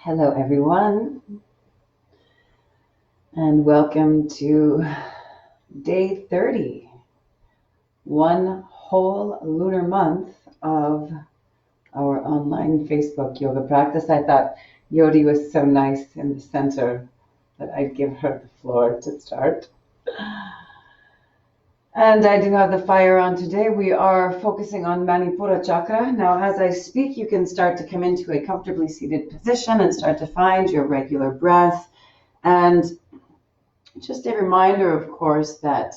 Hello, everyone, and welcome to day 30, one whole lunar month of our online Facebook yoga practice. I thought Yodi was so nice in the center that I'd give her the floor to start. And I do have the fire on today. We are focusing on Manipoora Chakra. Now, as I speak, you can start to come into a comfortably seated position and start to find your regular breath. And just a reminder, of course, that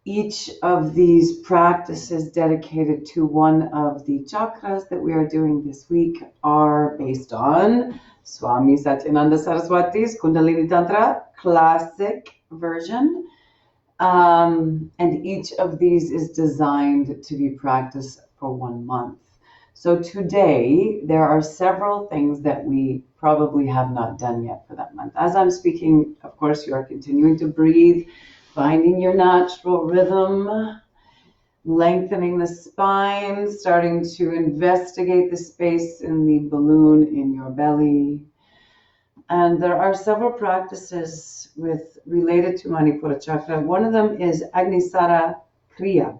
each of these practices dedicated to one of the chakras that we are doing this week are based on Swami Satyananda Saraswati's Kundalini Tantra classic version. And each of these is designed to be practiced for 1 month. So today, there are several things that we probably have not done yet for that month. As I'm speaking, of course, you are continuing to breathe, finding your natural rhythm, lengthening the spine, starting to investigate the space in the balloon in your belly. And there are several practices related to Manipoora Chakra. One of them is Agnisara Kriya.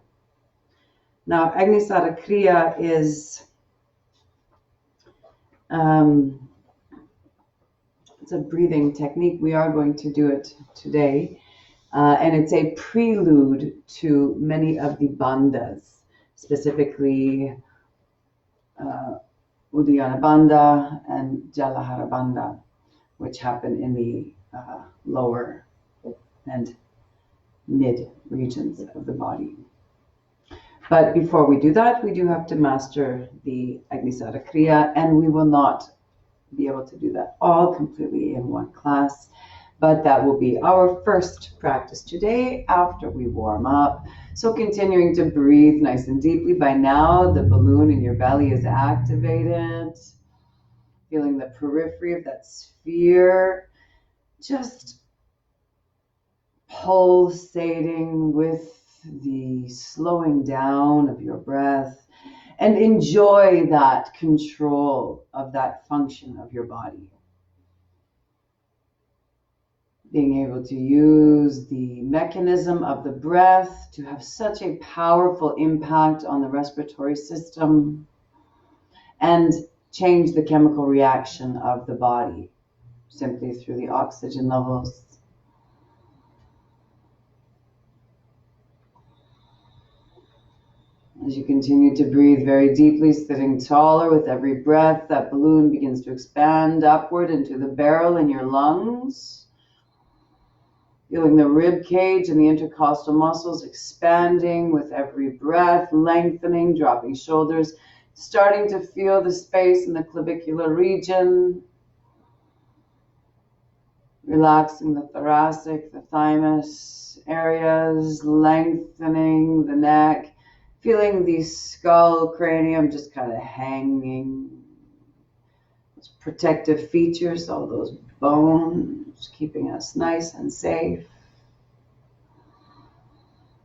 Now, Agnisara Kriya is it's a breathing technique. We are going to do it today. And it's a prelude to many of the bandhas, specifically Udayana Bandha and Jalahara Bandha, which happen in the lower and mid regions of the body. But before we do that, we do have to master the Agnisara Kriya, and we will not be able to do that all completely in one class, but that will be our first practice today after we warm up. So continuing to breathe nice and deeply. By now, the balloon in your belly is activated, feeling the periphery of that sphere just pulsating with the slowing down of your breath, and enjoy that control of that function of your body. Being able to use the mechanism of the breath to have such a powerful impact on the respiratory system and change the chemical reaction of the body simply through the oxygen levels. As you continue to breathe very deeply, sitting taller with every breath, that balloon begins to expand upward into the barrel in your lungs. Feeling the rib cage and the intercostal muscles expanding with every breath, lengthening, dropping shoulders, starting to feel the space in the clavicular region, relaxing the thoracic, the thymus areas, lengthening the neck, feeling the skull cranium just kind of hanging. Those protective features, all those bones, keeping us nice and safe.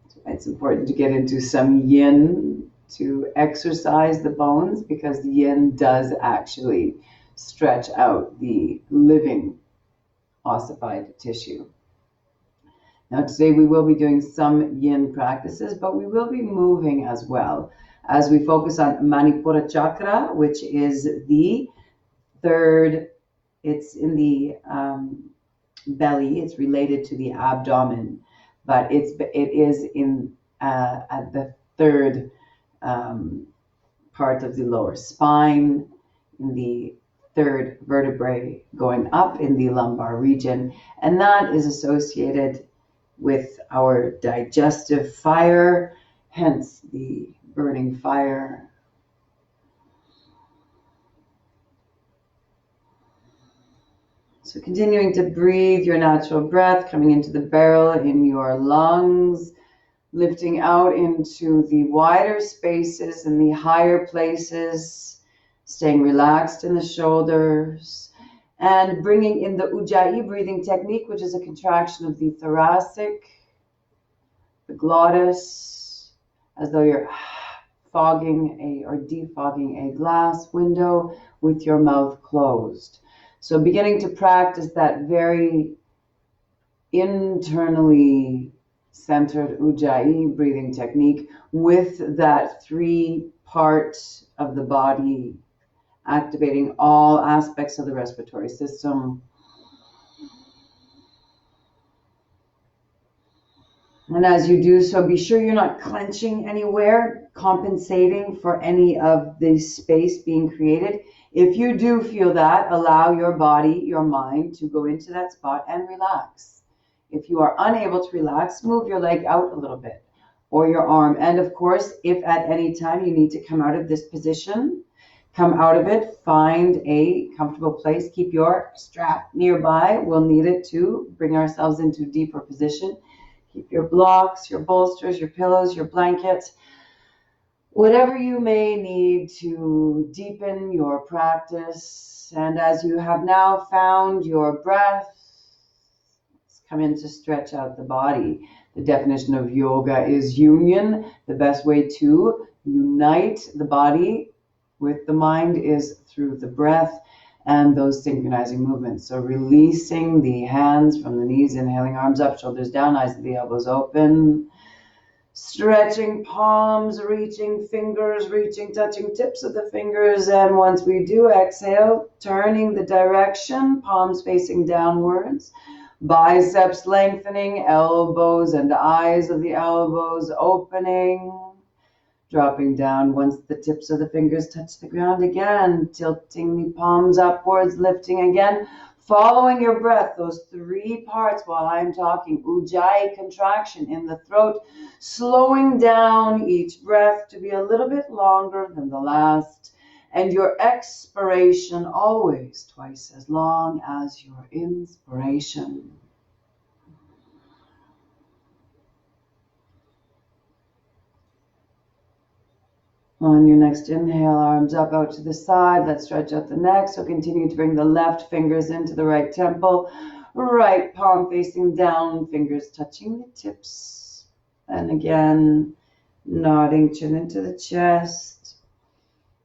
So it's important to get into some yin to exercise the bones, because the yin does actually stretch out the living ossified tissue. Now today we will be doing some yin practices, but we will be moving as well as we focus on Manipoora Chakra, which is the third. It's in the belly. It's related to the abdomen, but it is in at the third part of the lower spine, in the third vertebrae going up in the lumbar region, and that is associated with our digestive fire, hence the burning fire. So continuing to breathe your natural breath, coming into the barrel in your lungs, lifting out into the wider spaces and the higher places, staying relaxed in the shoulders, and bringing in the Ujjayi breathing technique, which is a contraction of the thoracic, the glottis, as though you're defogging a glass window with your mouth closed. So beginning to practice that very internally centered Ujjayi breathing technique with that 3-part of the body, activating all aspects of the respiratory system. And as you do so, be sure you're not clenching anywhere, compensating for any of the space being created. If you do feel that, allow your body, your mind to go into that spot and relax. If you are unable to relax, move your leg out a little bit or your arm. And of course, if at any time you need to come out of this position, come out of it, find a comfortable place. Keep your strap nearby. We'll need it to bring ourselves into deeper position. Keep your blocks, your bolsters, your pillows, your blankets, whatever you may need to deepen your practice. And as you have now found your breath, come in to stretch out the body. The definition of yoga is union. The best way to unite the body with the mind is through the breath and those synchronizing movements. So releasing the hands from the knees, inhaling arms up, shoulders down, eyes to the elbows open. Stretching palms, reaching fingers, reaching, touching tips of the fingers. And once we do exhale, turning the direction, palms facing downwards. Biceps lengthening, elbows and eyes of the elbows opening. Dropping down once the tips of the fingers touch the ground again, tilting the palms upwards, lifting again, following your breath, those 3 parts while I'm talking, Ujjayi contraction in the throat, slowing down each breath to be a little bit longer than the last, and your expiration always twice as long as your inspiration. On your next inhale, arms up out to the side. Let's stretch out the neck. So continue to bring the left fingers into the right temple. Right palm facing down, fingers touching the tips. And again, nodding chin into the chest.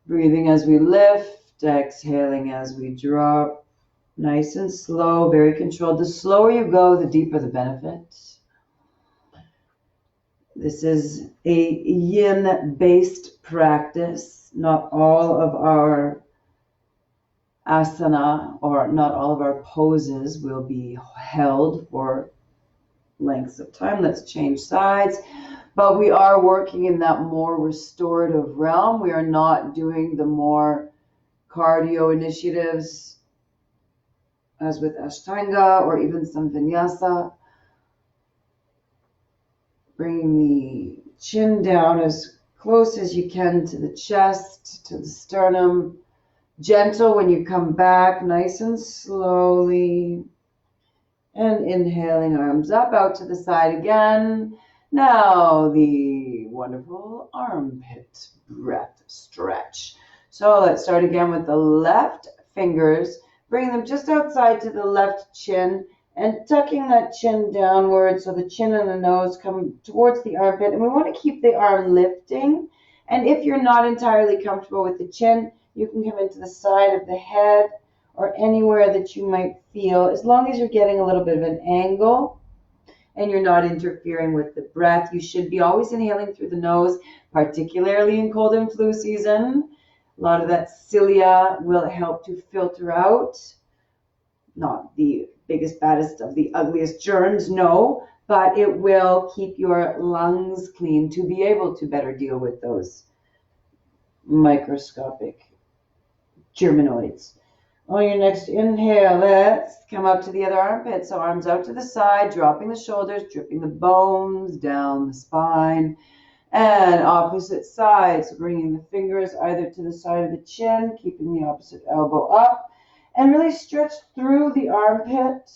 Breathing as we lift, exhaling as we drop. Nice and slow, very controlled. The slower you go, the deeper the benefit. This is a yin-based practice. Not all of our asana or not all of our poses will be held for lengths of time. Let's change sides. But we are working in that more restorative realm. We are not doing the more cardio initiatives as with Ashtanga or even some vinyasa. Bringing the chin down as close as you can to the chest, to the sternum. Gentle when you come back, nice and slowly. And inhaling, arms up, out to the side again. Now the wonderful armpit breath stretch. So let's start again with the left fingers. Bring them just outside to the left chin and tucking that chin downward so the chin and the nose come towards the armpit. And we want to keep the arm lifting. And if you're not entirely comfortable with the chin, you can come into the side of the head or anywhere that you might feel, as long as you're getting a little bit of an angle and you're not interfering with the breath. You should be always inhaling through the nose, particularly in cold and flu season. A lot of that cilia will help to filter out, not the biggest, baddest of the ugliest germs, no, but it will keep your lungs clean to be able to better deal with those microscopic germanoids. On your next inhale, let's come up to the other armpit. So arms out to the side, dropping the shoulders, dripping the bones down the spine. And opposite side, so bringing the fingers either to the side of the chin, keeping the opposite elbow up, and really stretch through the armpit.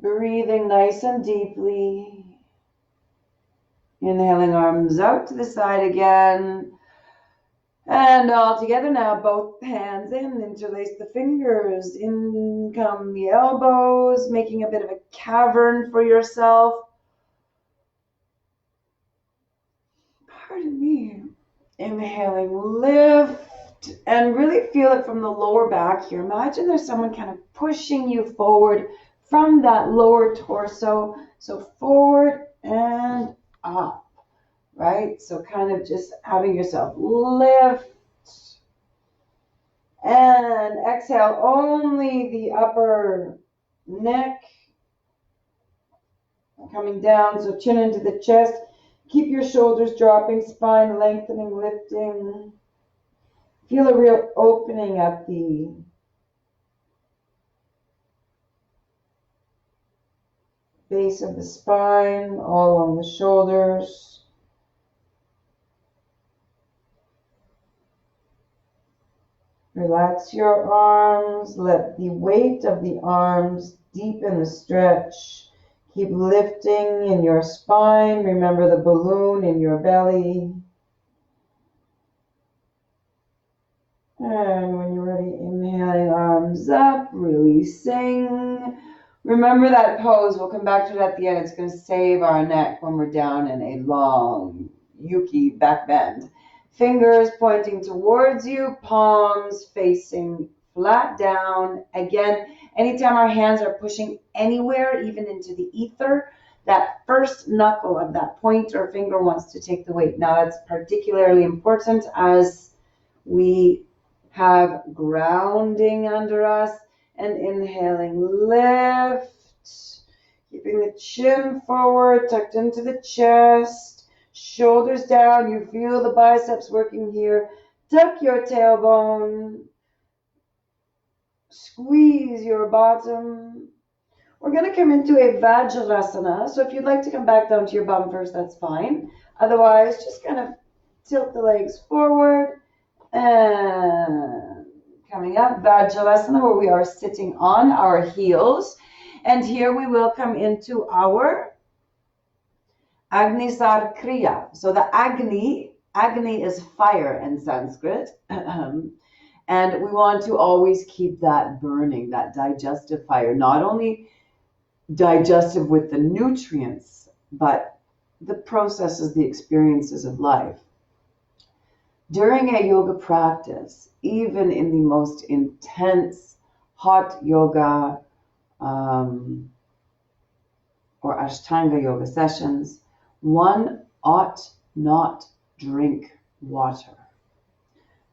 Breathing nice and deeply. Inhaling, arms out to the side again. And all together now, both hands in, interlace the fingers, in come the elbows, making a bit of a cavern for yourself. pardon me. Inhaling, lift, and really feel it from the lower back here. Imagine there's someone kind of pushing you forward from that lower torso. So forward and up, right? So kind of just having yourself lift. And exhale, only the upper neck coming down. So chin into the chest. Keep your shoulders dropping, spine lengthening, lifting. Feel a real opening at the base of the spine, all along the shoulders. Relax your arms. Let the weight of the arms deepen the stretch. Keep lifting in your spine. Remember the balloon in your belly. And when you're ready, inhaling, arms up, releasing. Remember that pose. We'll come back to it at the end. It's going to save our neck when we're down in a long, yuki back bend. Fingers pointing towards you, palms facing flat down. Again, anytime our hands are pushing anywhere, even into the ether, that first knuckle of that pointer finger wants to take the weight. Now, that's particularly important as we have grounding under us. And inhaling, lift, keeping the chin forward, tucked into the chest, shoulders down. You feel the biceps working here. Tuck your tailbone, squeeze your bottom. We're going to come into a Vajrasana. So if you'd like to come back down to your bum first, that's fine. Otherwise, just kind of tilt the legs forward and coming up, Vajrasana, where we are sitting on our heels. And here we will come into our Agnisar Kriya. So the Agni is fire in Sanskrit. And we want to always keep that burning, that digestive fire, not only digestive with the nutrients, but the processes, the experiences of life. During a yoga practice, even in the most intense hot yoga or Ashtanga yoga sessions, one ought not drink water.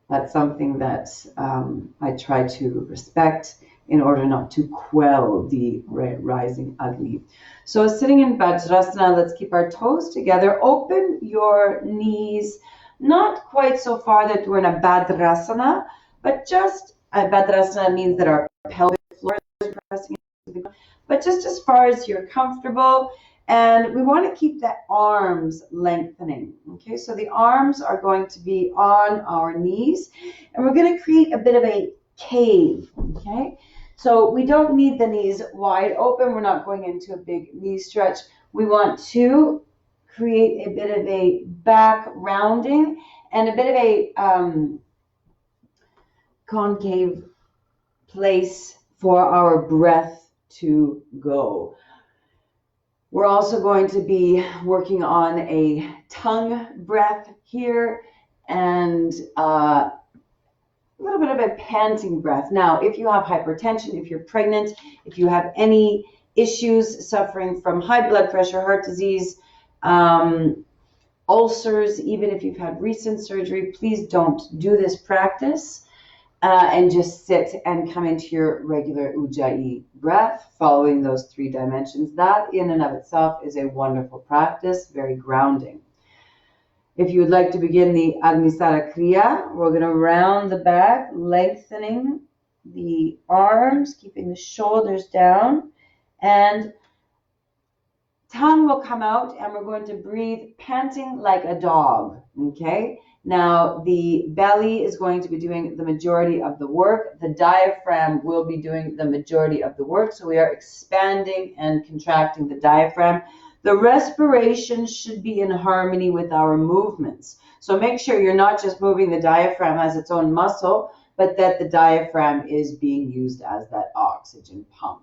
That's something that I try to respect in order not to quell the rising Agni. So sitting in Vajrasana, let's keep our toes together. Open your knees, not quite so far that we're in a Bhadrasana, but just, Bhadrasana means that our pelvic floor is pressing into the ground, but just as far as you're comfortable. And we want to keep the arms lengthening. Okay, so the arms are going to be on our knees, and we're going to create a bit of a cave. Okay, so we don't need the knees wide open. We're not going into a big knee stretch. We want to create a bit of a back rounding and a bit of a concave place for our breath to go. We're also going to be working on a tongue breath here and a little bit of a panting breath. Now, if you have hypertension, if you're pregnant, if you have any issues suffering from high blood pressure, heart disease, ulcers, even if you've had recent surgery, please don't do this practice. And just sit and come into your regular Ujjayi breath, following those 3 dimensions. That in and of itself is a wonderful practice, very grounding. If you would like to begin the Agnisara Kriya, we're going to round the back, lengthening the arms, keeping the shoulders down, and tongue will come out, and we're going to breathe panting like a dog, okay? Now, the belly is going to be doing the majority of the work. The diaphragm will be doing the majority of the work. So we are expanding and contracting the diaphragm. The respiration should be in harmony with our movements. So make sure you're not just moving the diaphragm as its own muscle, but that the diaphragm is being used as that oxygen pump.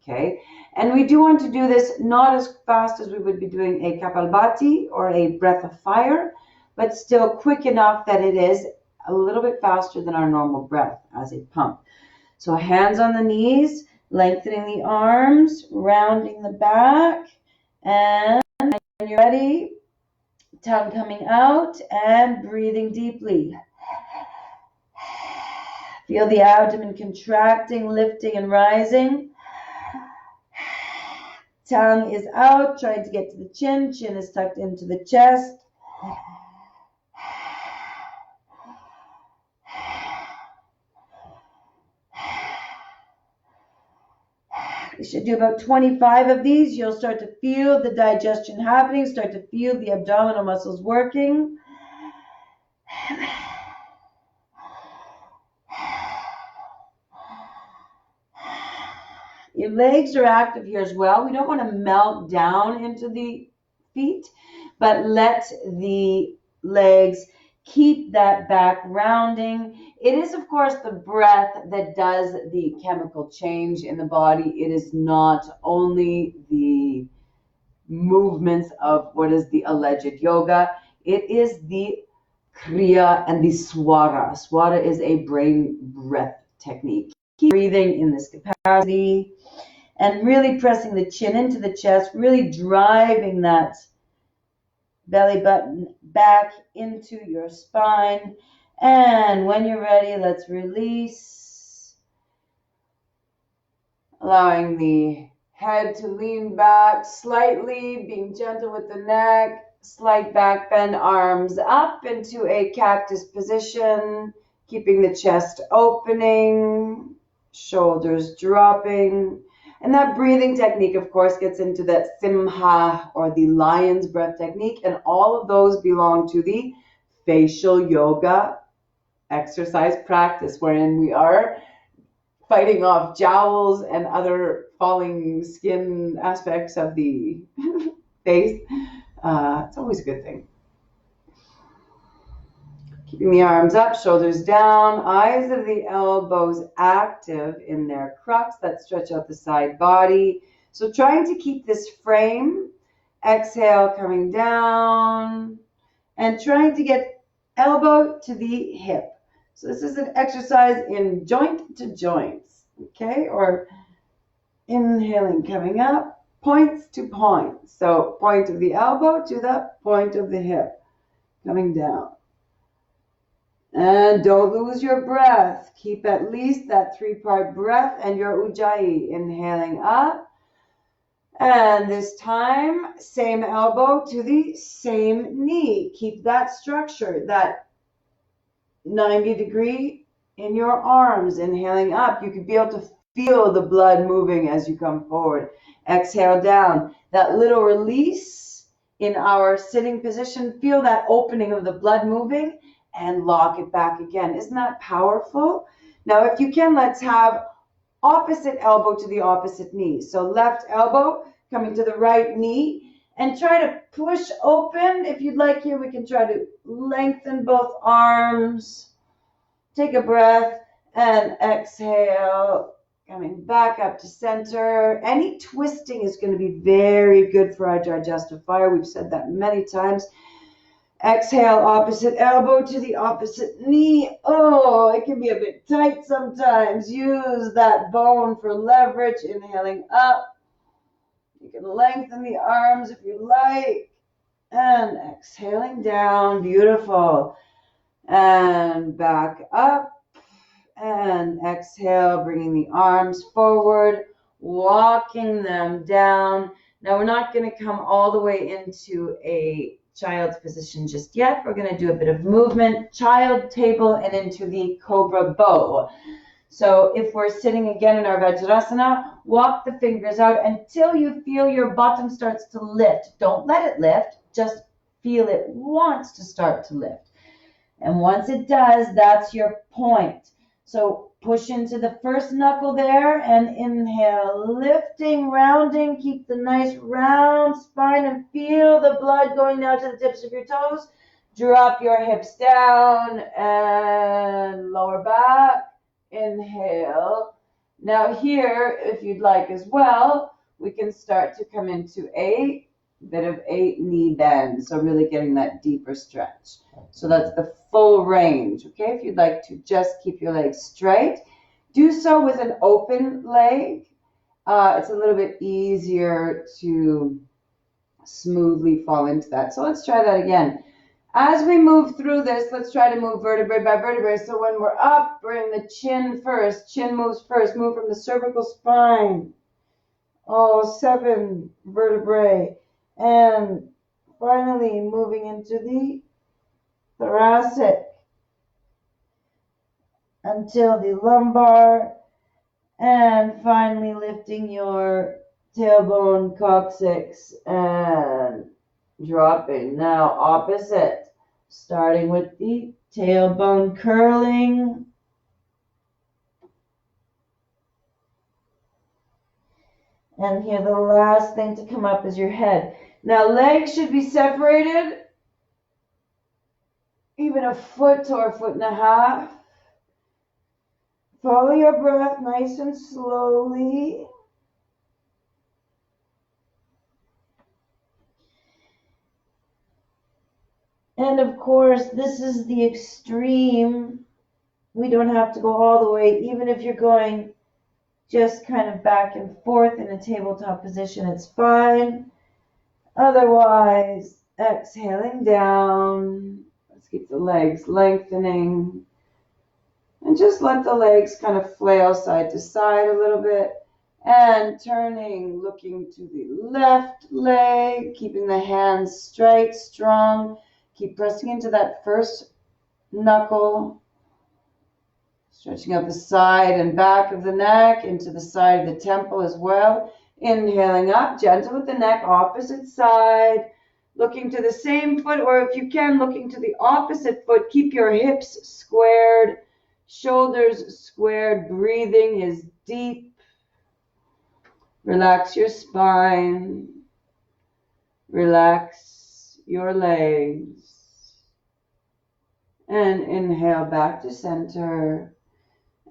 Okay, and we do want to do this not as fast as we would be doing a Kapalbhati or a breath of fire, but still quick enough that it is a little bit faster than our normal breath as a pump. So hands on the knees, lengthening the arms, rounding the back, and when you're ready, tongue coming out and breathing deeply. Feel the abdomen contracting, lifting, and rising. Tongue is out, trying to get to the chin. Chin is tucked into the chest. You should do about 25 of these. You'll start to feel the digestion happening, start to feel the abdominal muscles working. Your legs are active here as well. We don't want to melt down into the feet, but let the legs keep that back rounding. It is, of course, the breath that does the chemical change in the body. It is not only the movements of what is the alleged yoga. It is the kriya and the swara. Swara is a brain breath technique. Keep breathing in this capacity and really pressing the chin into the chest, really driving that belly button back into your spine. And when you're ready, let's release, allowing the head to lean back slightly, being gentle with the neck, slight back bend, arms up into a cactus position, keeping the chest opening, shoulders dropping. And that breathing technique, of course, gets into that simha or the lion's breath technique. And all of those belong to the facial yoga exercise practice, wherein we are fighting off jowls and other falling skin aspects of the face. It's always a good thing. Keeping the arms up, shoulders down, eyes of the elbows active in their crux that stretch out the side body. So trying to keep this frame, exhale coming down, and trying to get elbow to the hip. So this is an exercise in joint to joints, okay? Or inhaling coming up, points to points. So point of the elbow to the point of the hip, coming down. And don't lose your breath. Keep at least that 3-part breath and your ujjayi. Inhaling up. And this time, same elbow to the same knee. Keep that structure, that 90-degree in your arms. Inhaling up. You could be able to feel the blood moving as you come forward. Exhale down. That little release in our sitting position. Feel that opening of the blood moving. And lock it back again. Isn't that powerful? Now, if you can, let's have opposite elbow to the opposite knee. So left elbow coming to the right knee and try to push open. If you'd like here, we can try to lengthen both arms. Take a breath and exhale, coming back up to center. Any twisting is going to be very good for our digestive fire. We've said that many times. Exhale, opposite elbow to the opposite knee. Oh, it can be a bit tight sometimes. Use that bone for leverage. Inhaling up. You can lengthen the arms if you like. And exhaling down. Beautiful. And back up. And exhale, bringing the arms forward, walking them down. Now, we're not going to come all the way into a child's position just yet. We're going to do a bit of movement, child table, and into the cobra bow. So if we're sitting again in our Vajrasana, walk the fingers out until you feel your bottom starts to lift. Don't let it lift, just feel it wants to start to lift. And once it does, that's your point. So push into the first knuckle there and inhale, lifting, rounding. Keep the nice round spine and feel the blood going down to the tips of your toes. Drop your hips down and lower back. Inhale. Now here, if you'd like as well, we can start to come into a bit of a knee bend. So really getting that deeper stretch. So that's the full range. Okay, if you'd like to just keep your legs straight, do so with an open leg. It's a little bit easier to smoothly fall into that. So let's try that again. As we move through this, let's try to move vertebrae by vertebrae. So when we're up, bring the chin first. Chin moves first. Move from the cervical spine. Oh, 7 vertebrae. And finally, moving into the thoracic until the lumbar. And finally, lifting your tailbone, coccyx, and dropping. Now, opposite. Starting with the tailbone curling. And here, the last thing to come up is your head. Now, legs should be separated, even a foot or a foot and a half. Follow your breath nice and slowly. And of course, this is the extreme. We don't have to go all the way. Even if you're going just kind of back and forth in a tabletop position, it's fine. Otherwise, exhaling down. Let's keep the legs lengthening. And just let the legs kind of flail side to side a little bit. And turning, looking to the left leg, keeping the hands straight, strong. Keep pressing into that first knuckle. Stretching out the side and back of the neck, into the side of the temple as well. Inhaling up, gentle with the neck, opposite side. Looking to the same foot, or if you can, looking to the opposite foot. Keep your hips squared, shoulders squared. Breathing is deep. Relax your spine. Relax your legs. And inhale back to center.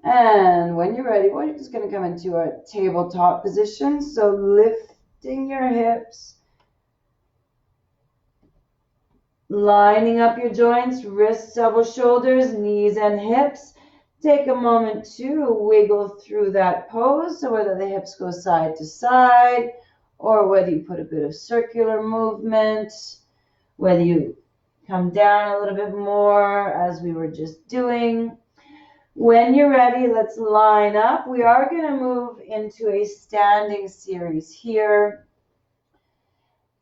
And when you're ready, we're just going to come into a tabletop position. So lifting your hips, lining up your joints, wrists, elbows, shoulders, knees, and hips. Take a moment to wiggle through that pose. So whether the hips go side to side, or whether you put a bit of circular movement, whether you come down a little bit more as we were just doing. When you're ready, let's line up. We are going to move into a standing series here.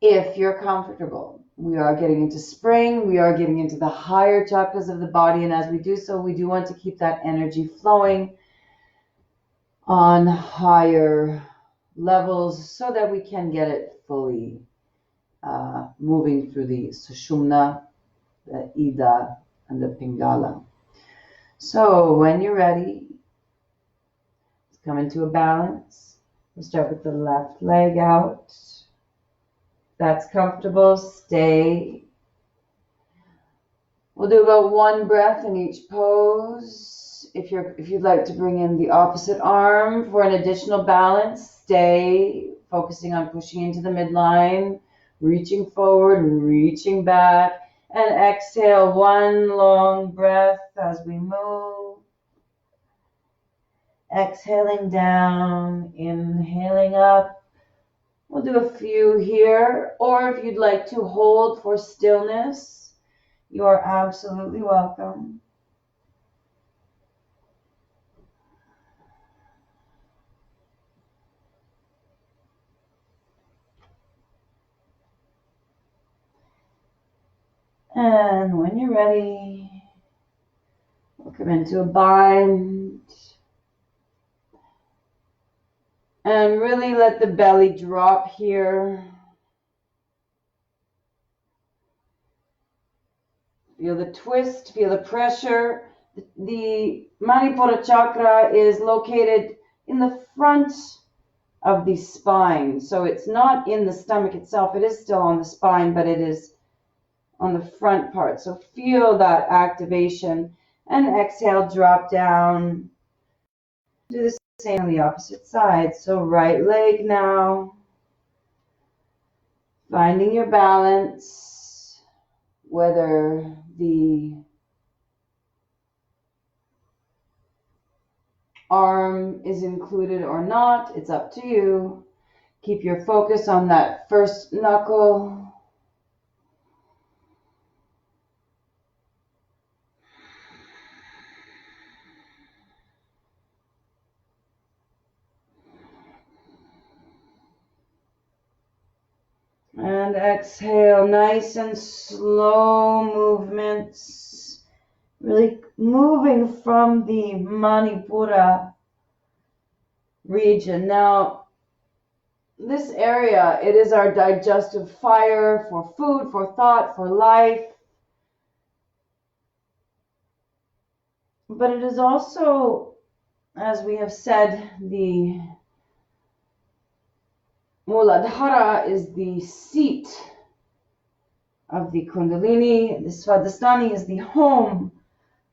If you're comfortable, we are getting into spring. We are getting into the higher chakras of the body. And as we do so, we do want to keep that energy flowing on higher levels so that we can get it fully moving through the Sushumna, the Ida, and the Pingala. So when you're ready, let's come into a balance. We'll start with the left leg out. If that's comfortable, stay. We'll do about 1 breath in each pose. If you'd like to bring in the opposite arm for an additional balance, stay, focusing on pushing into the midline, reaching forward, reaching back. And exhale, 1 long breath as we move. Exhaling down, inhaling up. We'll do a few here. Or if you'd like to hold for stillness, you are absolutely welcome. And when you're ready, we'll come into a bind. And really let the belly drop here. Feel the twist, feel the pressure. The Manipoora chakra is located in the front of the spine. So it's not in the stomach itself. It is still on the spine, but it is on the front part. So feel that activation. And exhale, drop down. Do the same on the opposite side. So right leg now. Finding your balance, whether the arm is included or not, it's up to you. Keep your focus on that first knuckle. And exhale, nice and slow movements. Really moving from the Manipoora region. Now, this area, it is our digestive fire for food, for thought, for life. But it is also, as we have said, the Muladhara is the seat of the Kundalini. The Svadhisthani is the home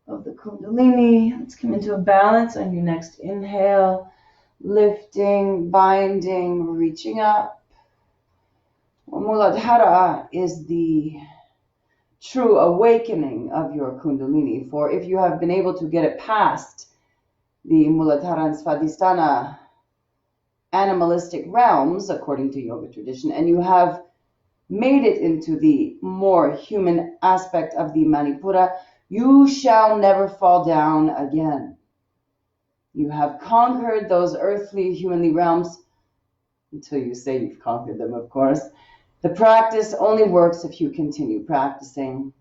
of the Kundalini. Let's come into a balance on your next inhale. Lifting, binding, reaching up. Muladhara is the true awakening of your Kundalini. For if you have been able to get it past the Muladhara and Svadhisthana animalistic realms, according to yoga tradition, and you have made it into the more human aspect of the Manipoora, you shall never fall down again. You have conquered those earthly, humanly realms, until you say you've conquered them, of course. The practice only works if you continue practicing.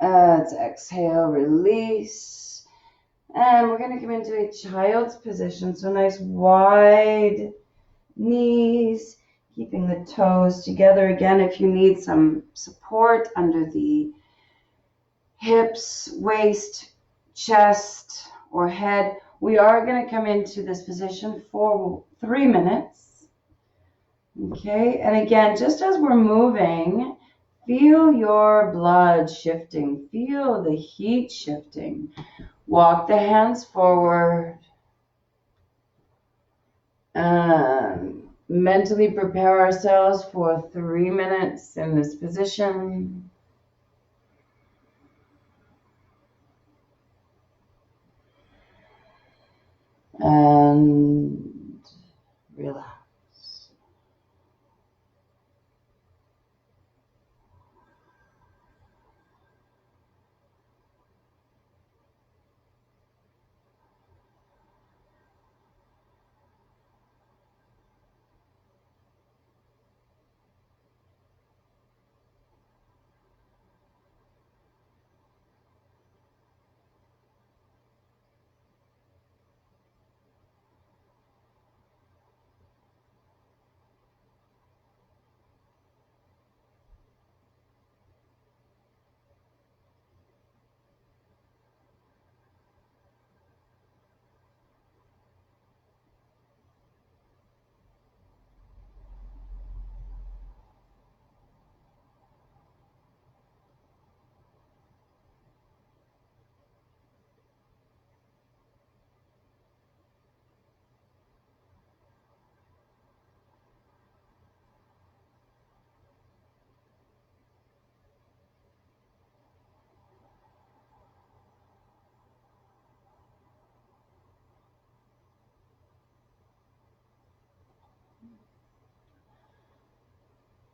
Let's exhale, release. And we're going to come into a child's position. So nice wide knees, keeping the toes together. Again, if you need some support under the hips, waist, chest, or head, we are going to come into this position for 3 minutes. Okay, and again, just as we're moving, feel your blood shifting. Feel the heat shifting. Walk the hands forward. And mentally prepare ourselves for 3 minutes in this position. And relax.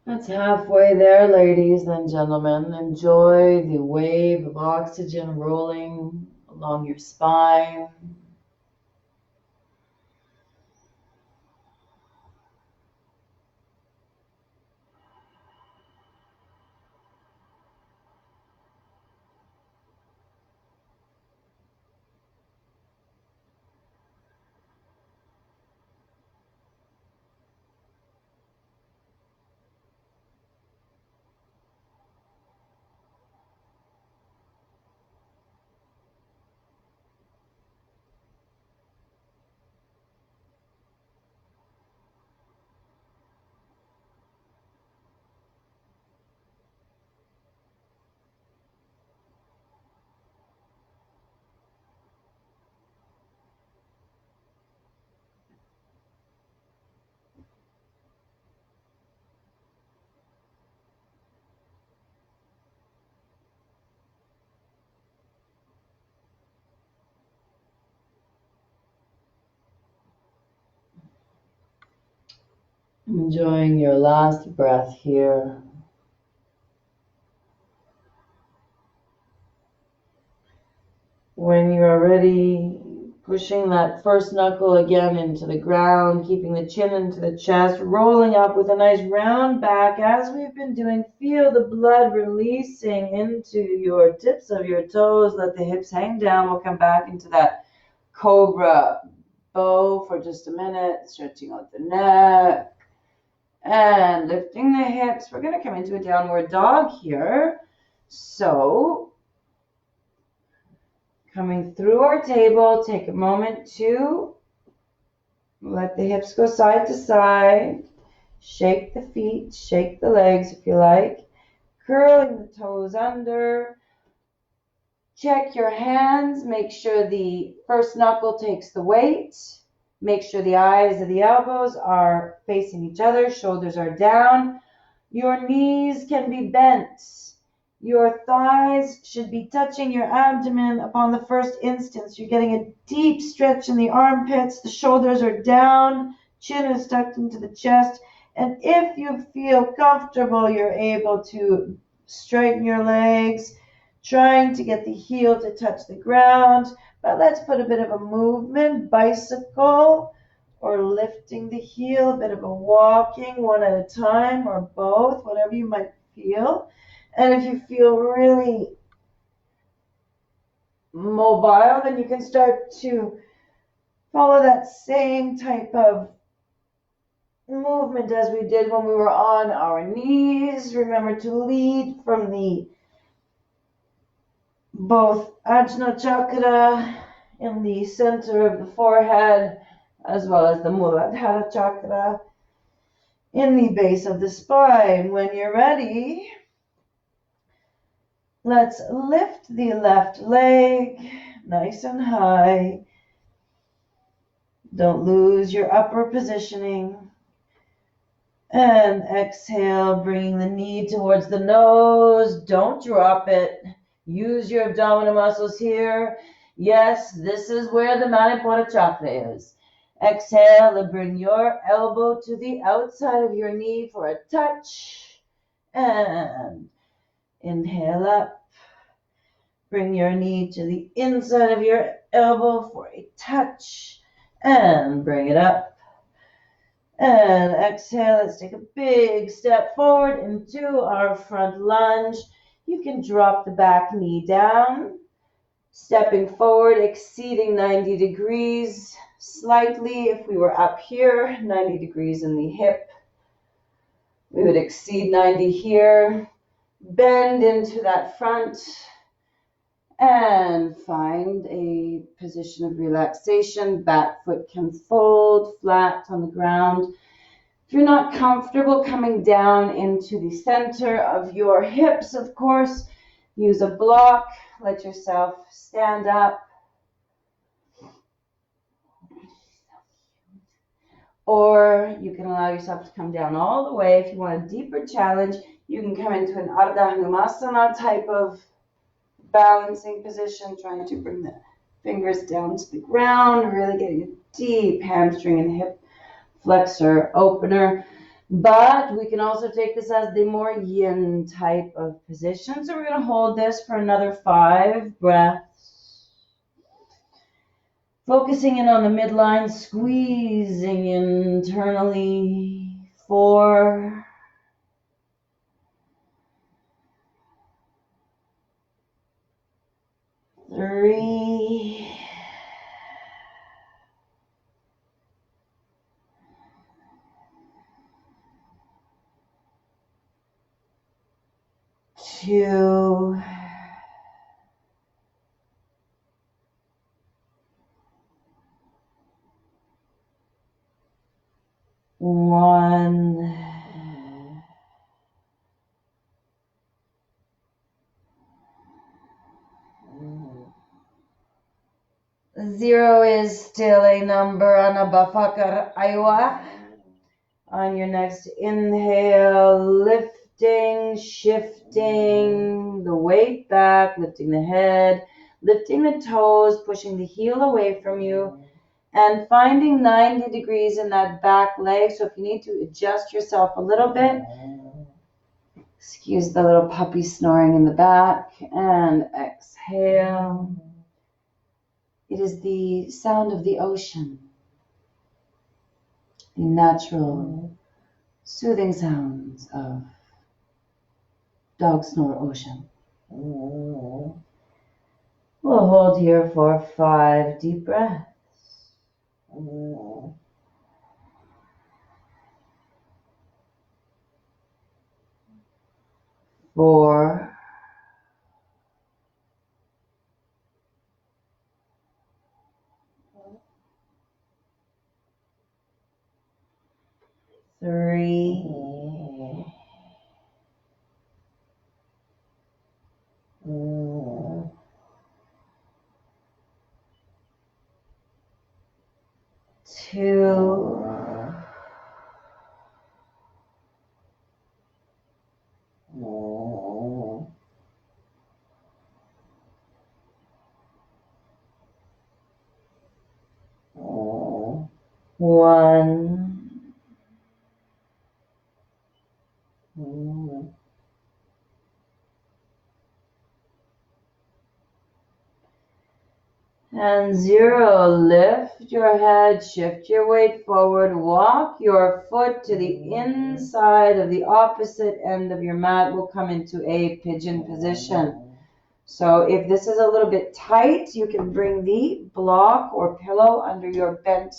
That's halfway there, ladies and gentlemen. Enjoy the wave of oxygen rolling along your spine. Enjoying your last breath here. When you're ready, pushing that first knuckle again into the ground, keeping the chin into the chest, rolling up with a nice round back. As we've been doing, feel the blood releasing into your tips of your toes. Let the hips hang down. We'll come back into that cobra bow for just a minute, stretching out the neck and lifting the hips. We're going to come into a downward dog here. So coming through our table, take a moment to let the hips go side to side. Shake the feet, shake the legs if you like. Curling the toes under. Check your hands. Make sure the first knuckle takes the weight. Make sure the eyes of the elbows are facing each other. Shoulders are down. Your knees can be bent. Your thighs should be touching your abdomen upon the first instance. You're getting a deep stretch in the armpits. The shoulders are down. Chin is tucked into the chest. And if you feel comfortable, you're able to straighten your legs, trying to get the heel to touch the ground. But let's put a bit of a movement, bicycle, or lifting the heel, a bit of a walking, one at a time, or both, whatever you might feel. And if you feel really mobile, then you can start to follow that same type of movement as we did when we were on our knees. Remember to lead from the both Ajna Chakra in the center of the forehead, as well as the Muladhara Chakra in the base of the spine. When you're ready, let's lift the left leg nice and high. Don't lose your upper positioning. And exhale, bringing the knee towards the nose. Don't drop it. Use your abdominal muscles here. Yes, this is where the Manipoora Chakra is. Exhale and bring your elbow to the outside of your knee for a touch. And inhale up. Bring your knee to the inside of your elbow for a touch. And bring it up. And exhale, let's take a big step forward into our front lunge. You can drop the back knee down, stepping forward, exceeding 90 degrees slightly. If we were up here, 90 degrees in the hip, we would exceed 90 here. Bend into that front and find a position of relaxation. Back foot can fold flat on the ground. If you're not comfortable coming down into the center of your hips, of course, use a block. Let yourself stand up. Or you can allow yourself to come down all the way. If you want a deeper challenge, you can come into an Ardha Hanumasana type of balancing position, trying to bring the fingers down to the ground, really getting a deep hamstring and hip flexor opener. But we can also take this as the more yin type of position. So we're going to hold this for another 5 breaths. Focusing in on the midline, squeezing internally. 4, 3, 2, 1. 0 is still a number. Anabafakar Aywa. On your next inhale, lifting, shifting the weight back, lifting the head, lifting the toes, pushing the heel away from you. And finding 90 degrees in that back leg. So if you need to adjust yourself a little bit, excuse the little puppy snoring in the back, and exhale. It is the sound of the ocean, the natural, soothing sounds of dog snore ocean. We'll hold here for 5 deep breaths. 4. 3. 2. 1. And 0. Lift your head, shift your weight forward, walk your foot to the inside of the opposite end of your mat. We'll come into a pigeon position. So if this is a little bit tight, you can bring the block or pillow under your bent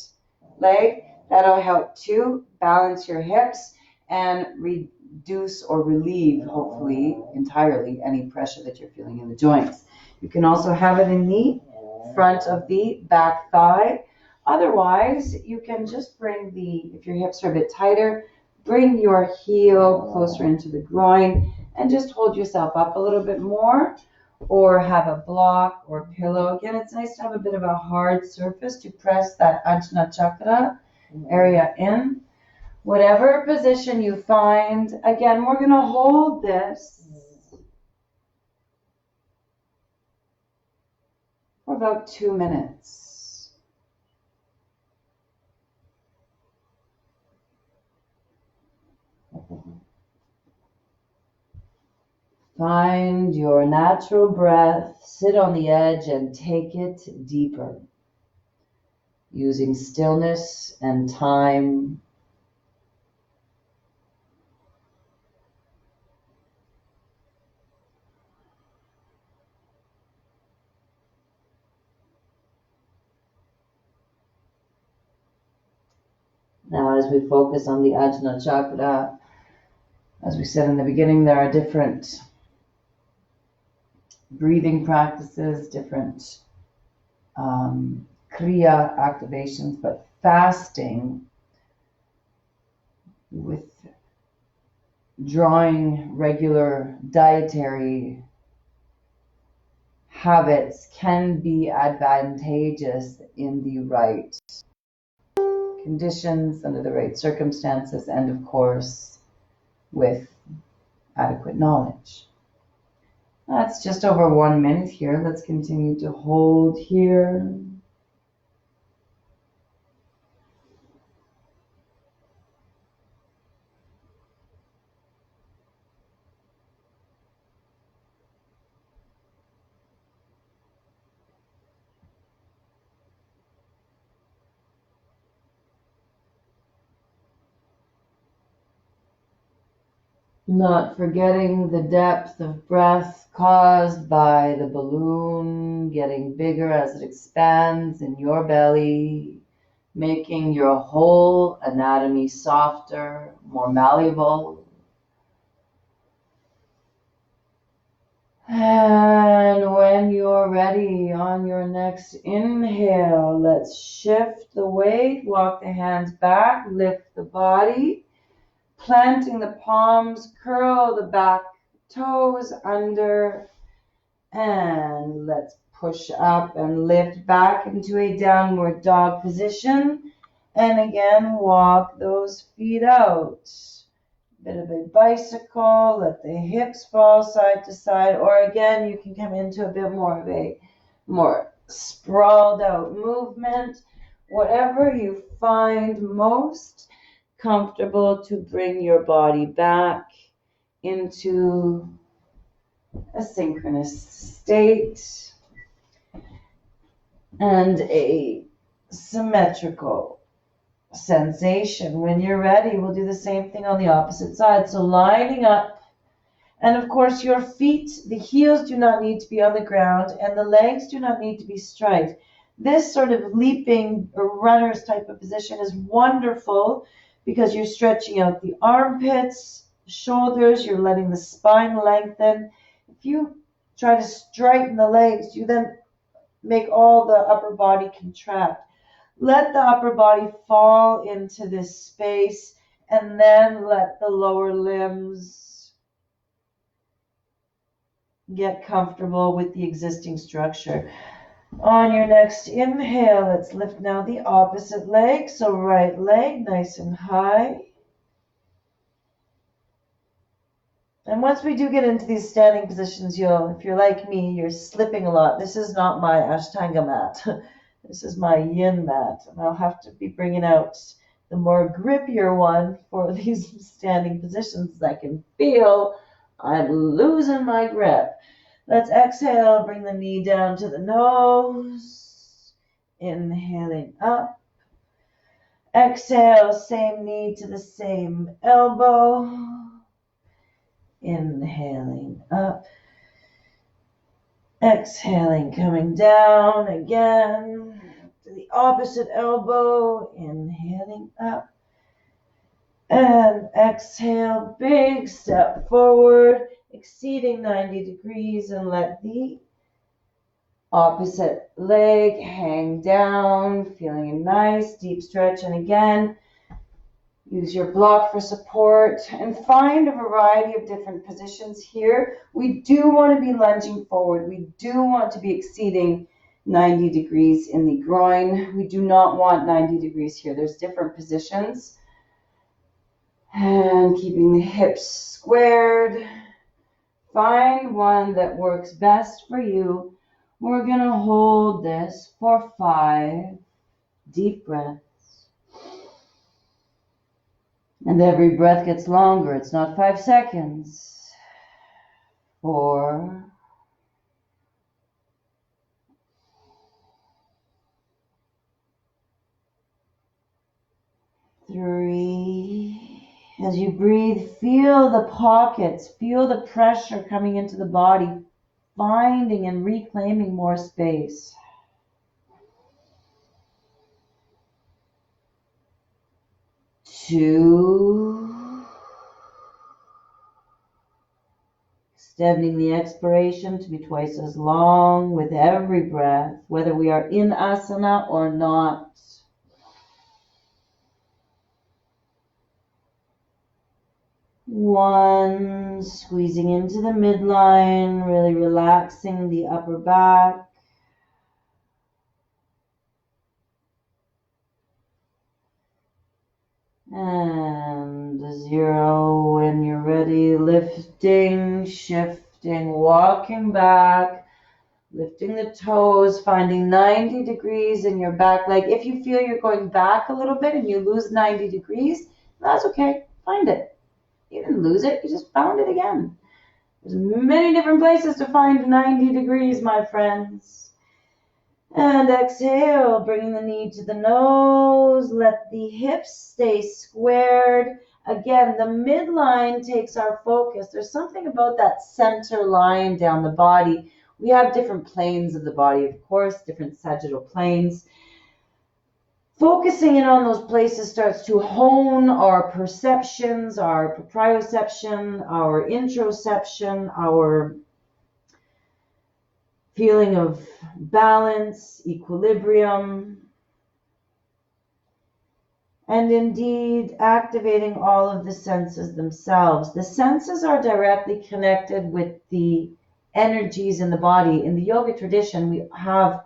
leg. That'll help to balance your hips and reduce or relieve, hopefully entirely, any pressure that you're feeling in the joints. You can also have it in the front of the back thigh. Otherwise, you can just bring if your hips are a bit tighter, bring your heel closer into the groin and just hold yourself up a little bit more, or have a block or pillow. Again, it's nice to have a bit of a hard surface to press that Ajna Chakra area in. Whatever position you find, again, we're going to hold this for about 2 minutes. Find your natural breath, sit on the edge and take it deeper, using stillness and time. Now, as we focus on the Ajna Chakra, as we said in the beginning, there are different breathing practices, different Kriya activations, but fasting with drawing regular dietary habits can be advantageous in the right conditions, under the right circumstances, and of course with adequate knowledge. That's just over 1 minute here. Let's continue to hold here. Not forgetting the depth of breath caused by the balloon getting bigger as it expands in your belly, making your whole anatomy softer, more malleable. And when you're ready, on your next inhale, let's shift the weight, walk the hands back, lift the body. Planting the palms, curl the back toes under, and let's push up and lift back into a downward dog position. And again, walk those feet out. Bit of a bicycle, let the hips fall side to side, or again, you can come into a bit more of a more sprawled out movement whatever you find most comfortable to bring your body back into a synchronous state and a symmetrical sensation. When you're ready, we'll do the same thing on the opposite side. So lining up, and of course your feet, the heels do not need to be on the ground and the legs do not need to be straight. This sort of leaping or runner's type of position is wonderful because you're stretching out the armpits, shoulders, you're letting the spine lengthen. If you try to straighten the legs, you then make all the upper body contract. Let the upper body fall into this space and then let the lower limbs get comfortable with the existing structure. On your next inhale, let's lift now the opposite leg. So right leg nice and high. And once we do get into these standing positions, if you're like me, you're slipping a lot. This is not my Ashtanga mat. This is my yin mat. And I'll have to be bringing out the more grippier one for these standing positions. I can feel I'm losing my grip. Let's exhale, bring the knee down to the nose. Inhaling up. Exhale, same knee to the same elbow. Inhaling up. Exhaling, coming down again to the opposite elbow. Inhaling up. And exhale, big step forward, exceeding 90 degrees, and let the opposite leg hang down, feeling a nice deep stretch. And again, use your block for support and find a variety of different positions here. We do want to be lunging forward. We do want to be exceeding 90 degrees in the groin. We do not want 90 degrees here. There's different positions. And keeping the hips squared. Find one that works best for you. We're going to hold this for 5 deep breaths. And every breath gets longer. It's not 5 seconds. 4. 3. As you breathe, feel the pockets, feel the pressure coming into the body, finding and reclaiming more space. 2. Extending the expiration to be twice as long with every breath, whether we are in asana or not. 1, squeezing into the midline, really relaxing the upper back. And 0 when you're ready, lifting, shifting, walking back, lifting the toes, finding 90 degrees in your back leg. If you feel you're going back a little bit and you lose 90 degrees, that's okay, find it. You didn't lose it, you just found it again. There's many different places to find 90 degrees, my friends. And exhale, bringing the knee to the nose. Let the hips stay squared. Again, the midline takes our focus. There's something about that center line down the body. We have different planes of the body, of course, different sagittal planes. Focusing in on those places starts to hone our perceptions, our proprioception, our interoception, our feeling of balance, equilibrium, and indeed activating all of the senses themselves. The senses are directly connected with the energies in the body. In the yoga tradition, we have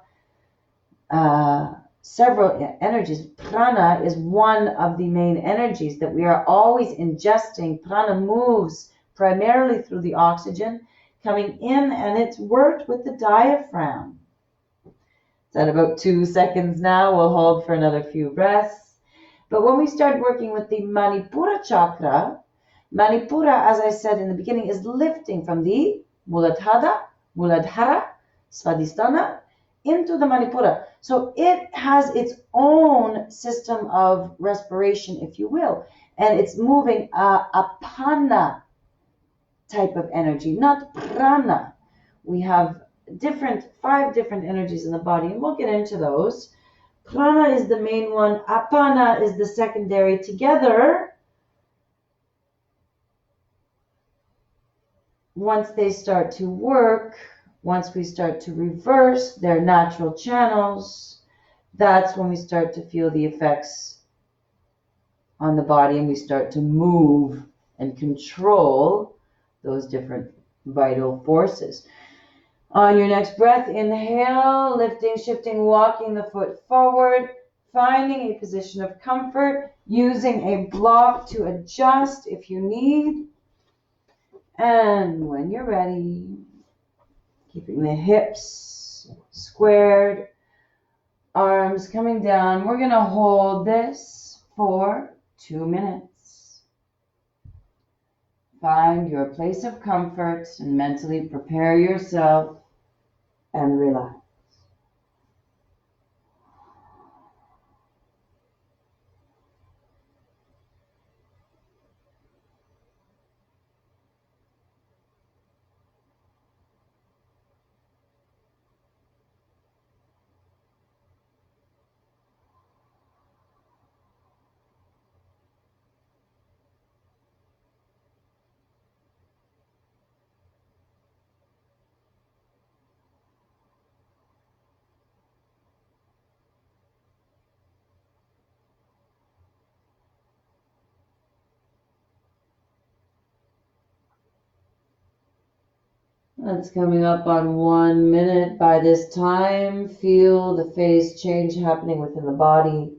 several energies. Prana is one of the main energies that we are always ingesting. Prana moves primarily through the oxygen coming in, and it's worked with the diaphragm. It's at about 2 seconds now. We'll hold for another few breaths. But when we start working with the Manipoora chakra, Manipoora, as I said in the beginning, is lifting from the Muladhara, Svadhisthana, into the Manipoora. So it has its own system of respiration, if you will, and it's moving a apana type of energy, not prana. We have 5 different energies in the body, and we'll get into those. Prana is the main one, apana is the secondary. Together, once they start to work, once we start to reverse their natural channels, that's when we start to feel the effects on the body, and we start to move and control those different vital forces. On your next breath, inhale, lifting, shifting, walking the foot forward, finding a position of comfort, using a block to adjust if you need. And when you're ready, keeping the hips squared, arms coming down, we're going to hold this for 2 minutes. Find your place of comfort and mentally prepare yourself and relax. That's coming up on 1 minute. By this time, feel the phase change happening within the body.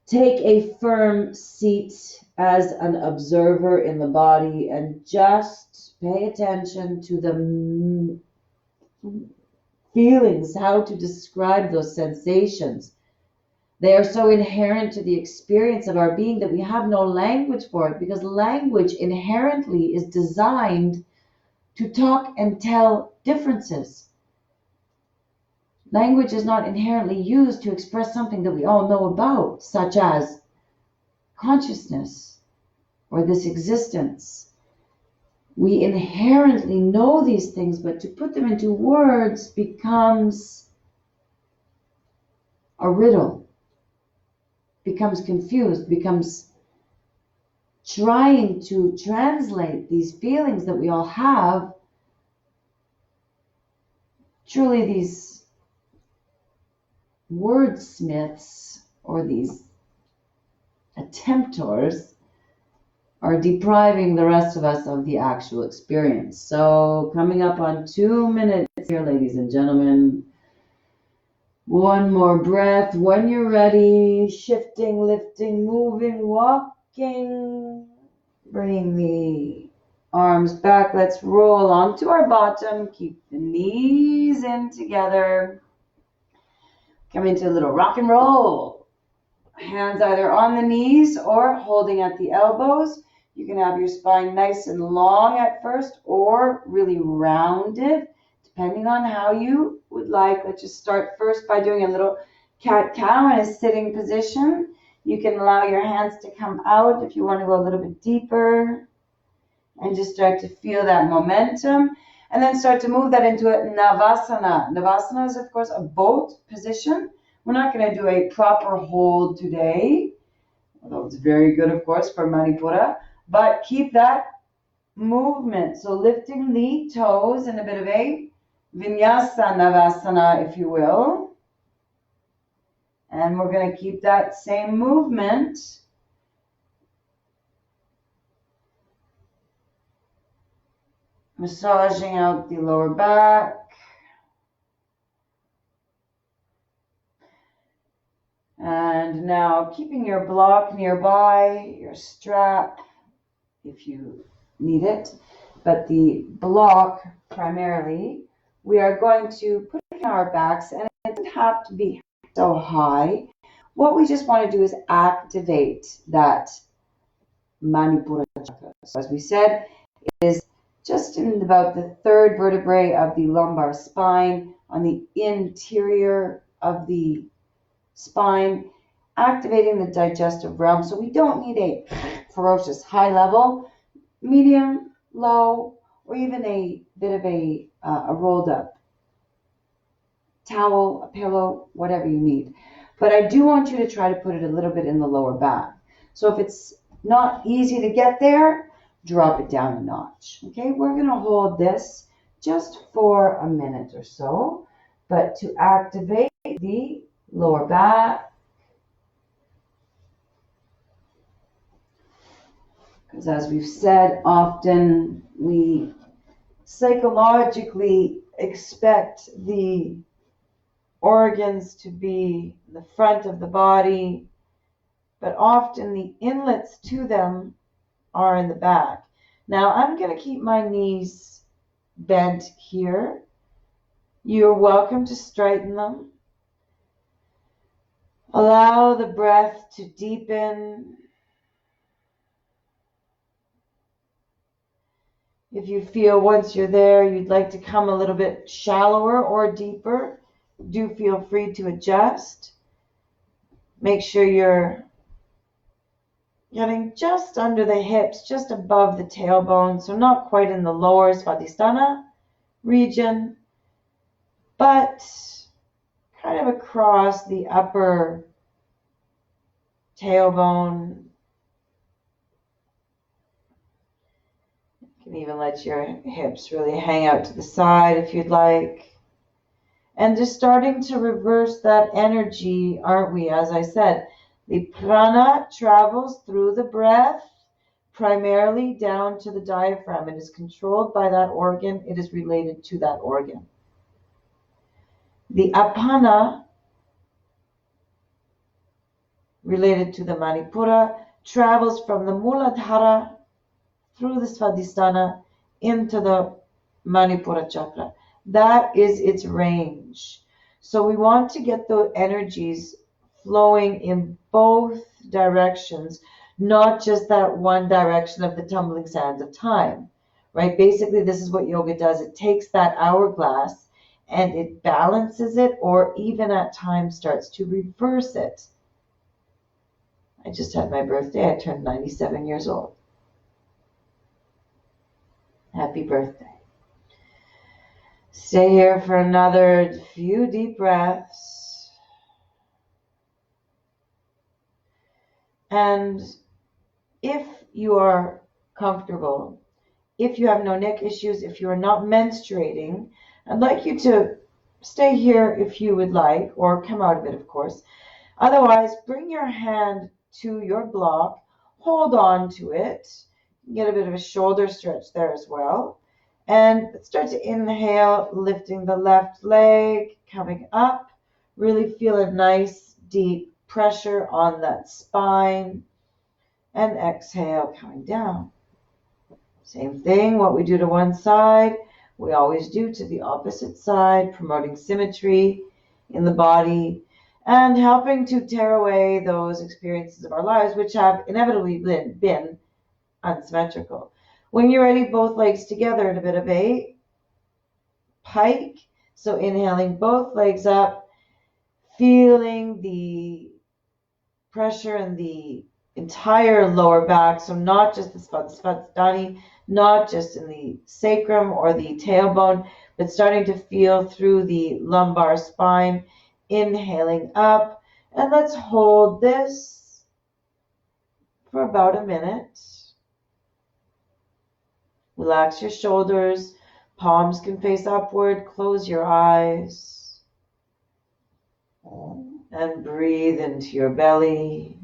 Take a firm seat as an observer in the body and just pay attention to the feelings, how to describe those sensations. They are so inherent to the experience of our being that we have no language for it, because language inherently is designed to talk and tell differences. Language is not inherently used to express something that we all know about, such as consciousness or this existence. We inherently know these things, but to put them into words becomes a riddle, becomes confused, becomes trying to translate these feelings that we all have. Truly, these wordsmiths or these attemptors are depriving the rest of us of the actual experience. So coming up on 2 minutes here, ladies and gentlemen. One more breath. When you're ready, shifting, lifting, moving, walking, bringing the arms back. Let's roll onto our bottom. Keep the knees in together. Come into a little rock and roll. Hands either on the knees or holding at the elbows. You can have your spine nice and long at first or really rounded, depending on how you would like. Let's just start first by doing a little cat-cow in a sitting position. You can allow your hands to come out if you want to go a little bit deeper and just start to feel that momentum. And then start to move that into a Navasana. Navasana is, of course, a boat position. We're not going to do a proper hold today, although it's very good, of course, for Manipoora. But keep that movement. So lifting the toes in a bit of a Vinyasa Navasana, if you will. And we're going to keep that same movement. Massaging out the lower back. And now keeping your block nearby, your strap, if you need it. But the block, primarily, we are going to put it in our backs, and it doesn't have to be so high. What we just want to do is activate that Manipoora chakra. So as we said, it is just in about the third vertebrae of the lumbar spine, on the interior of the spine, activating the digestive realm. So we don't need a ferocious high level, medium, low, or even a bit of a rolled up towel, a pillow, whatever you need. But I do want you to try to put it a little bit in the lower back. So if it's not easy to get there, drop it down a notch. Okay, we're going to hold this just for a minute or so, but to activate the lower back, because as we've said, often we psychologically expect the organs to be the front of the body, but often the inlets to them are in the back. Now I'm going to keep my knees bent here. You're welcome to straighten them. Allow the breath to deepen. If you feel once you're there you'd like to come a little bit shallower or deeper, do feel free to adjust. Make sure you're getting just under the hips, just above the tailbone, so not quite in the lower Svadhisthana region, but kind of across the upper tailbone. You can even let your hips really hang out to the side if you'd like. And just starting to reverse that energy, aren't we? As I said, the prana travels through the breath, primarily down to the diaphragm. It is controlled by that organ. It is related to that organ. The apana, related to the Manipoora, travels from the Muladhara through the Svadhisthana into the Manipoora chakra. That is its range. So we want to get the energies flowing in both directions, not just that one direction of the tumbling sands of time, right? Basically, this is what yoga does. It takes that hourglass and it balances it, or even at times starts to reverse it. I just had my birthday. I turned 97 years old. Happy birthday. Stay here for another few deep breaths. And if you are comfortable, if you have no neck issues, if you are not menstruating, I'd like you to stay here if you would like, or come out of it, of course. Otherwise, bring your hand to your block, hold on to it, get a bit of a shoulder stretch there as well, and start to inhale, lifting the left leg, coming up. Really feel a nice deep pressure on that spine, and exhale, coming down. Same thing, what we do to one side, we always do to the opposite side, promoting symmetry in the body and helping to tear away those experiences of our lives which have inevitably been unsymmetrical. When you're ready, both legs together in a bit of a pike. So inhaling both legs up, feeling the pressure in the entire lower back. So not just the Svadhisthani, not just in the sacrum or the tailbone, but starting to feel through the lumbar spine. Inhaling up, and let's hold this for about a minute. Relax your shoulders, palms can face upward, close your eyes, and breathe into your belly.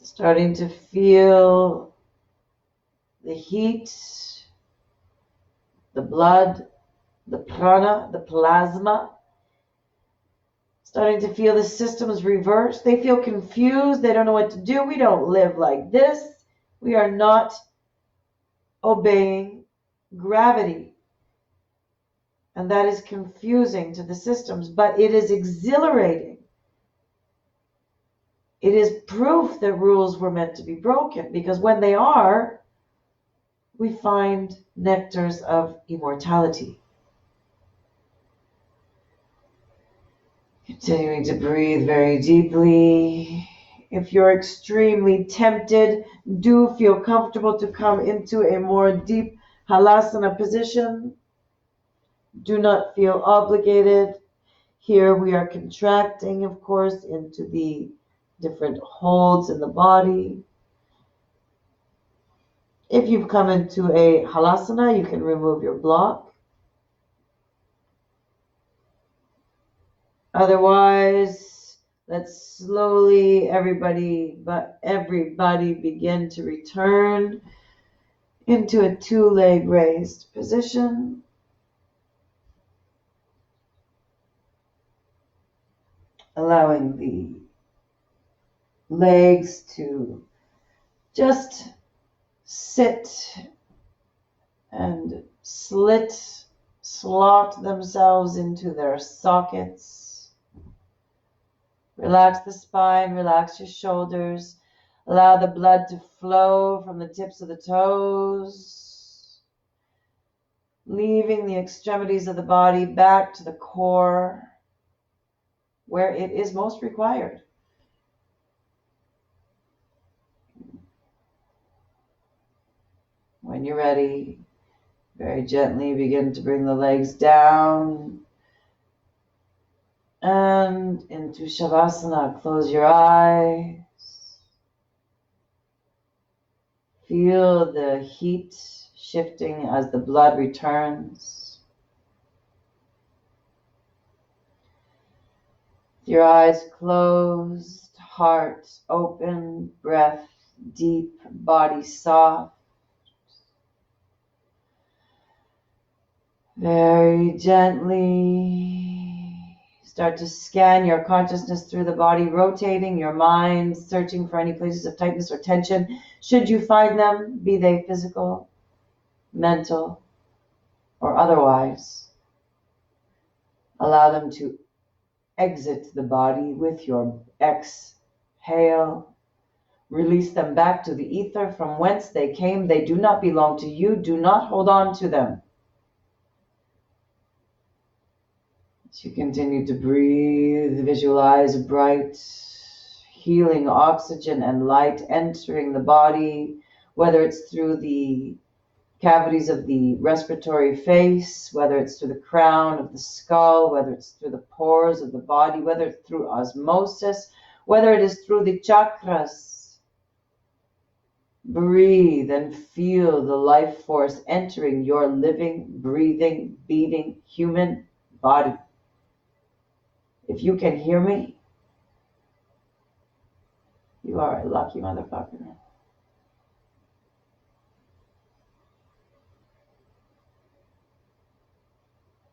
Starting to feel the heat, the blood, the prana, the plasma. Starting to feel the systems reverse. They feel confused. They don't know what to do. We don't live like this. We are not obeying gravity. And that is confusing to the systems, but it is exhilarating. It is proof that rules were meant to be broken, because when they are, we find nectars of immortality. Continuing to breathe very deeply. If you're extremely tempted, do feel comfortable to come into a more deep halasana position. Do not feel obligated. Here we are contracting, of course, into the different holds in the body. If you've come into a halasana, you can remove your block. Otherwise, let's slowly, everybody begin to return into a two-leg raised position. Allowing the legs to just sit and slot themselves into their sockets. Relax the spine, relax your shoulders. Allow the blood to flow from the tips of the toes, leaving the extremities of the body back to the core, where it is most required. When you're ready, very gently begin to bring the legs down and into Shavasana. Close your eyes. Feel the heat shifting as the blood returns. Your eyes closed, heart open, breath deep, body soft. Very gently start to scan your consciousness through the body, rotating your mind, searching for any places of tightness or tension. Should you find them, be they physical, mental, or otherwise, allow them to exit the body with your exhale. Release them back to the ether from whence they came. They do not belong to you. Do not hold on to them. As you continue to breathe, visualize bright, healing oxygen and light entering the body, whether it's through the cavities of the respiratory face, whether it's through the crown of the skull, whether it's through the pores of the body, whether it's through osmosis, whether it is through the chakras. Breathe and feel the life force entering your living, breathing, beating human body. If you can hear me, you are a lucky motherfucker.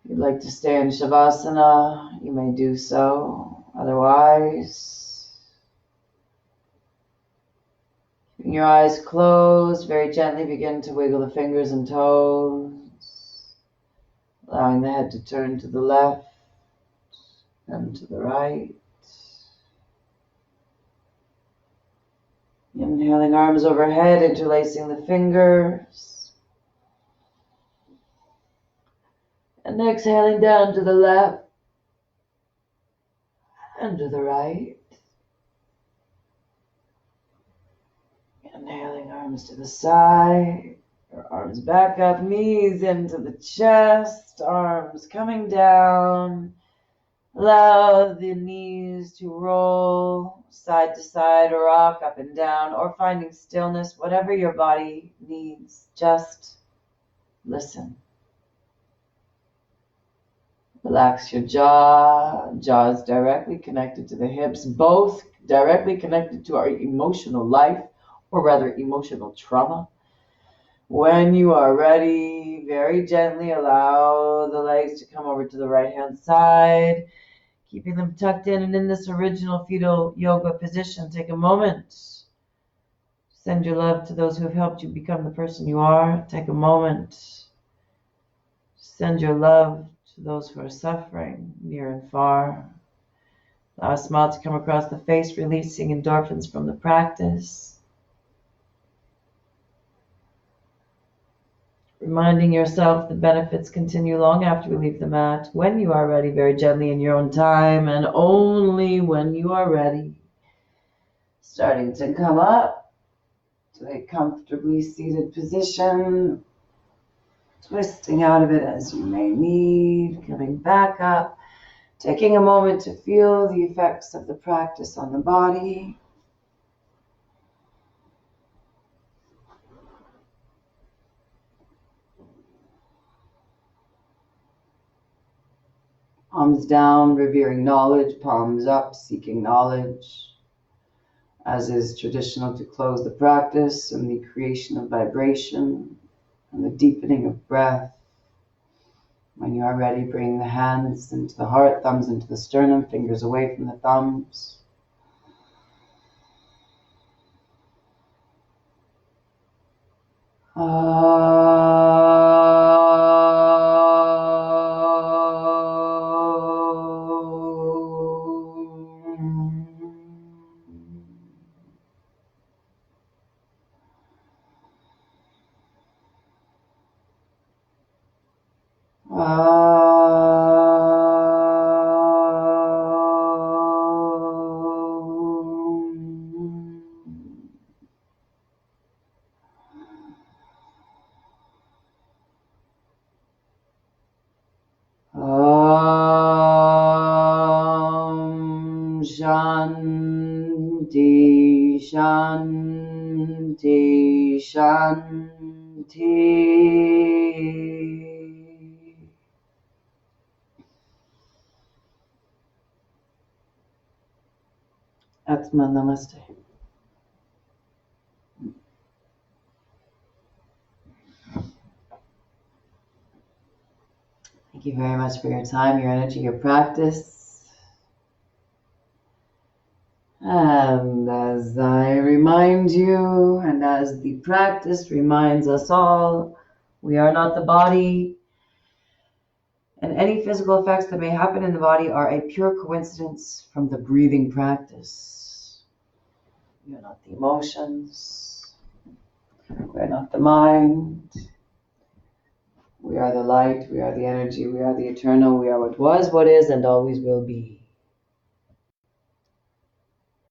If you'd like to stay in Shavasana, you may do so. Otherwise, keeping your eyes closed, very gently begin to wiggle the fingers and toes, allowing the head to turn to the left and to the right. Inhaling, arms overhead, interlacing the fingers. And exhaling down to the left and to the right. Inhaling, arms to the side. Your arms back up, knees into the chest, arms coming down. Allow the knees to roll side to side or rock up and down, or finding stillness, whatever your body needs. Just listen. Relax your jaw. Jaw is directly connected to the hips. Both directly connected to our emotional life, or rather emotional trauma. When you are ready, very gently allow the legs to come over to the right hand side, keeping them tucked in and in this original fetal yoga position. Take a moment. Send your love to those who have helped you become the person you are. Take a moment. Send your love to those who are suffering, near and far. Allow a smile to come across the face, releasing endorphins from the practice. Reminding yourself the benefits continue long after we leave the mat. When you are ready, very gently in your own time, and only when you are ready, starting to come up to a comfortably seated position, twisting out of it as you may need, coming back up, taking a moment to feel the effects of the practice on the body. Palms down, revering knowledge. Palms up, seeking knowledge. As is traditional to close the practice and the creation of vibration and the deepening of breath. When you are ready, bring the hands into the heart, thumbs into the sternum, fingers away from the thumbs. Shanti, Shanti, Shanti. Atma Namaste. Thank you very much for your time, your energy, your practice. And as I remind you, and as the practice reminds us all, we are not the body, and any physical effects that may happen in the body are a pure coincidence from the breathing practice. We are not the emotions. We are not the mind. We are the light. We are the energy. We are the eternal. We are what was, what is, and always will be.